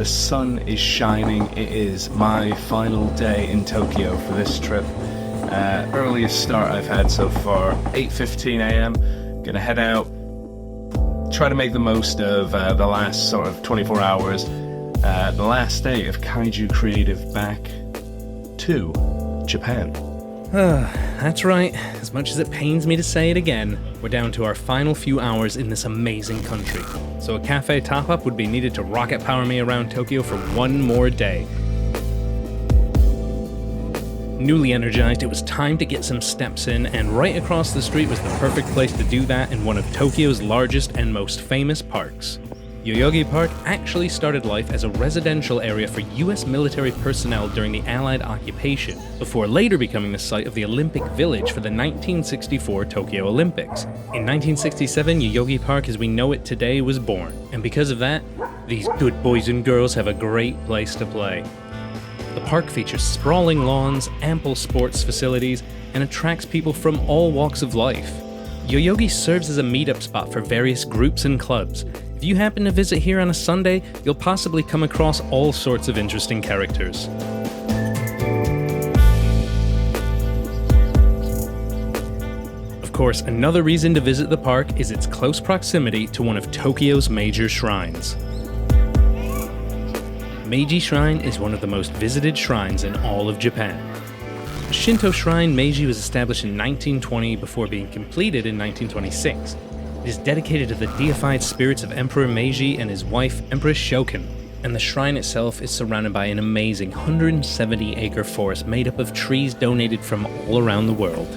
sun is shining. It is my final day in Tokyo for this trip. Earliest start I've had so far, 8:15 a.m. Gonna head out, try to make the most of the last sort of 24 hours. The last day of Kaiju Creative back to Japan. That's right. As much as it pains me to say it again, we're down to our final few hours in this amazing country. So a cafe top-up would be needed to rocket power me around Tokyo for one more day. Newly energized, it was time to get some steps in, and right across the street was the perfect place to do that in one of Tokyo's largest and most famous parks. Yoyogi Park actually started life as a residential area for US military personnel during the Allied occupation, before later becoming the site of the Olympic Village for the 1964 Tokyo Olympics. In 1967, Yoyogi Park as we know it today was born, and because of that, these good boys and girls have a great place to play. The park features sprawling lawns, ample sports facilities, and attracts people from all walks of life. Yoyogi serves as a meetup spot for various groups and clubs. If you happen to visit here on a Sunday, you'll possibly come across all sorts of interesting characters. Of course, another reason to visit the park is its close proximity to one of Tokyo's major shrines. Meiji Shrine is one of the most visited shrines in all of Japan. The Shinto shrine Meiji was established in 1920 before being completed in 1926. It is dedicated to the deified spirits of Emperor Meiji and his wife, Empress Shokin, and the shrine itself is surrounded by an amazing 170-acre forest made up of trees donated from all around the world.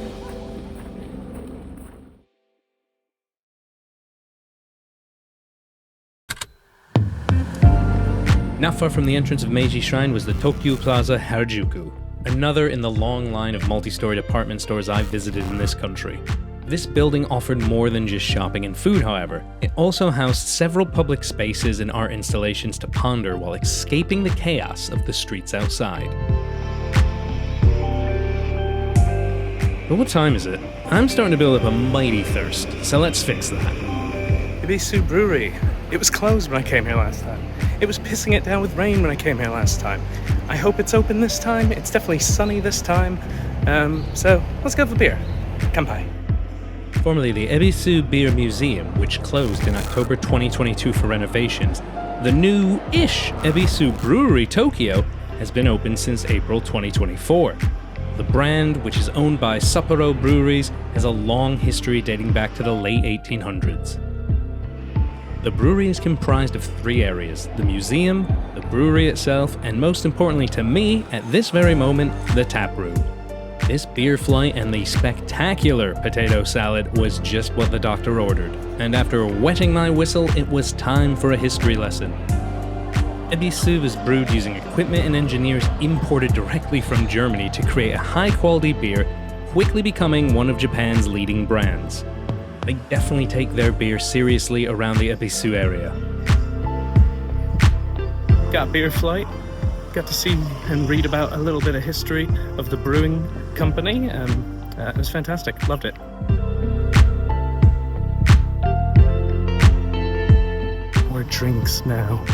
Not far from the entrance of Meiji Shrine was the Tokyu Plaza Harajuku, another in the long line of multi-story department stores I've visited in this country. This building offered more than just shopping and food, however. It also housed several public spaces and art installations to ponder while escaping the chaos of the streets outside. But what time is it? I'm starting to build up a mighty thirst, so let's fix that. Ibisu Brewery. It was closed when I came here last time. It was pissing it down with rain when I came here last time. I hope it's open this time. It's definitely sunny this time. So let's go for beer. Kanpai. Formerly the Ebisu Beer Museum, which closed in October 2022 for renovations, the new-ish Ebisu Brewery Tokyo has been open since April 2024. The brand, which is owned by Sapporo Breweries, has a long history dating back to the late 1800s. The brewery is comprised of three areas: the museum, the brewery itself, and most importantly to me, at this very moment, the tap room. This beer flight and the spectacular potato salad was just what the doctor ordered, and after wetting my whistle, it was time for a history lesson. Ebisu is brewed using equipment and engineers imported directly from Germany to create a high-quality beer, quickly becoming one of Japan's leading brands. They definitely take their beer seriously around the Ebisu area. Got a beer flight. Got to see and read about a little bit of history of the brewing company. It was fantastic. Loved it. More drinks now.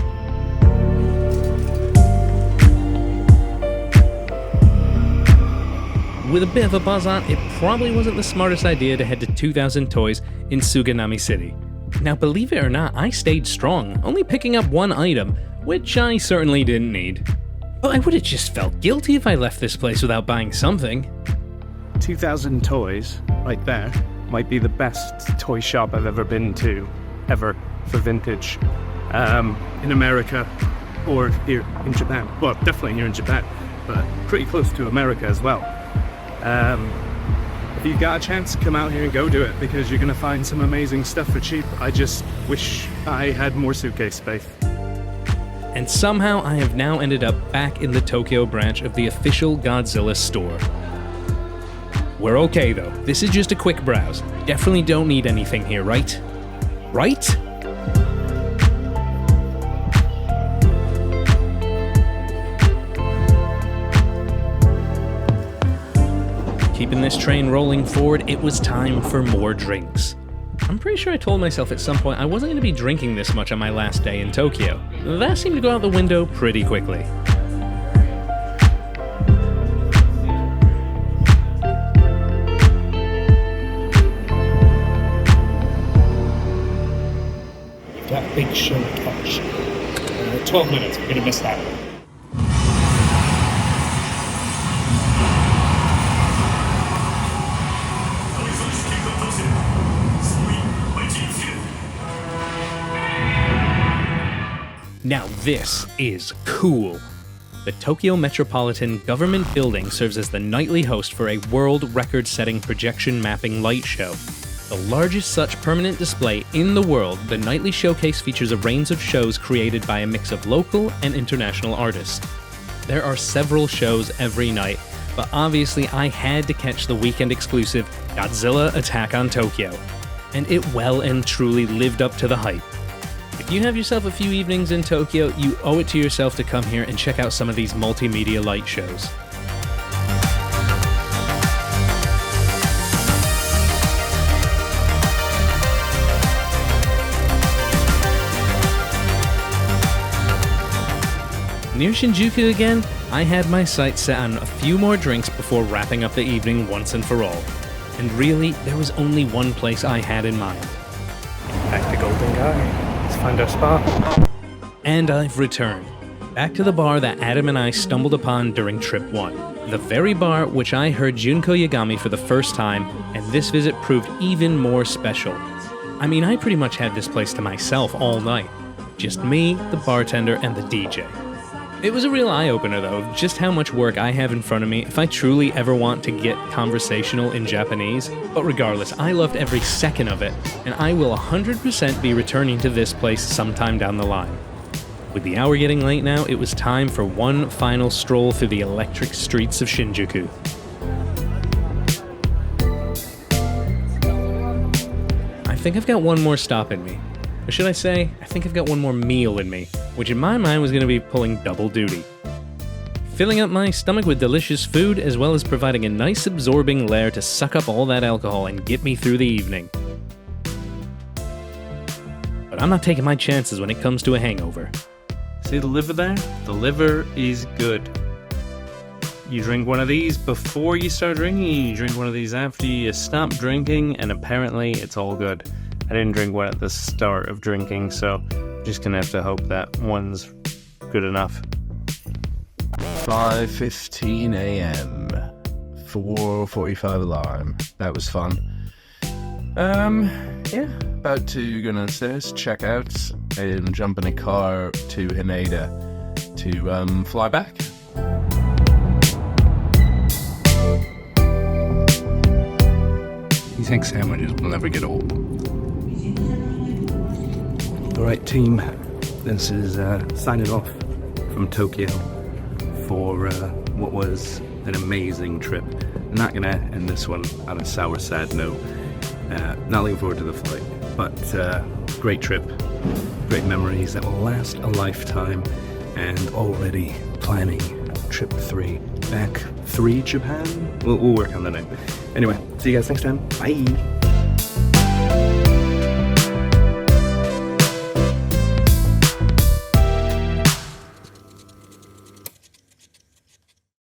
With a bit of a buzz on, it probably wasn't the smartest idea to head to 2000 Toys in Suganami City. Now, believe it or not, I stayed strong, only picking up one item, which I certainly didn't need. But I would have just felt guilty if I left this place without buying something. 2000 Toys, right there, might be the best toy shop I've ever been to, ever, for vintage, in America or here in Japan. Well, definitely here in Japan, but pretty close to America as well. If you got a chance, come out here and go do it, because you're going to find some amazing stuff for cheap. I just wish I had more suitcase space. And somehow I have now ended up back in the Tokyo branch of the official Godzilla store. We're okay though, this is just a quick browse. Definitely don't need anything here, right? Right? Keeping this train rolling forward, it was time for more drinks. I'm pretty sure I told myself at some point I wasn't going to be drinking this much on my last day in Tokyo. That seemed to go out the window pretty quickly. You've got a big show to catch. 12 minutes, we're going to miss that. Now this is cool. The Tokyo Metropolitan Government Building serves as the nightly host for a world record-setting projection mapping light show. The largest such permanent display in the world, the nightly showcase features a range of shows created by a mix of local and international artists. There are several shows every night, but obviously I had to catch the weekend exclusive Godzilla Attack on Tokyo. And it well and truly lived up to the hype. If you have yourself a few evenings in Tokyo, you owe it to yourself to come here and check out some of these multimedia light shows. Near Shinjuku again, I had my sights set on a few more drinks before wrapping up the evening once and for all. And really, there was only one place I had in mind. Back to Golden Guy. Let's find our spot. And I've returned. Back to the bar that Adam and I stumbled upon during Trip 1. The very bar which I heard Junko Yagami for the first time, and this visit proved even more special. I mean, I pretty much had this place to myself all night. Just me, the bartender, and the DJ. It was a real eye-opener, though, of just how much work I have in front of me if I truly ever want to get conversational in Japanese. But regardless, I loved every second of it, and I will 100% be returning to this place sometime down the line. With the hour getting late now, it was time for one final stroll through the electric streets of Shinjuku. I think I've got one more stop in me. Or should I say, I think I've got one more meal in me, which in my mind was going to be pulling double duty. Filling up my stomach with delicious food, as well as providing a nice absorbing layer to suck up all that alcohol and get me through the evening. But I'm not taking my chances when it comes to a hangover. See the liver there? The liver is good. You drink one of these before you start drinking, you drink one of these after you stop drinking, and apparently it's all good. I didn't drink one at the start of drinking, so I'm just gonna have to hope that one's good enough. 5:15 a.m. 4:45 alarm. That was fun. Yeah, about to go downstairs, check out, and jump in a car to Haneda to fly back. These egg sandwiches will never get old. Alright team, this is signing off from Tokyo for what was an amazing trip. I'm not going to end this one on a sour, sad note. Not looking forward to the flight, but great trip, great memories that will last a lifetime, and already planning trip 3. Back 3 Japan? We'll work on the name. Anyway, see you guys next time. Bye!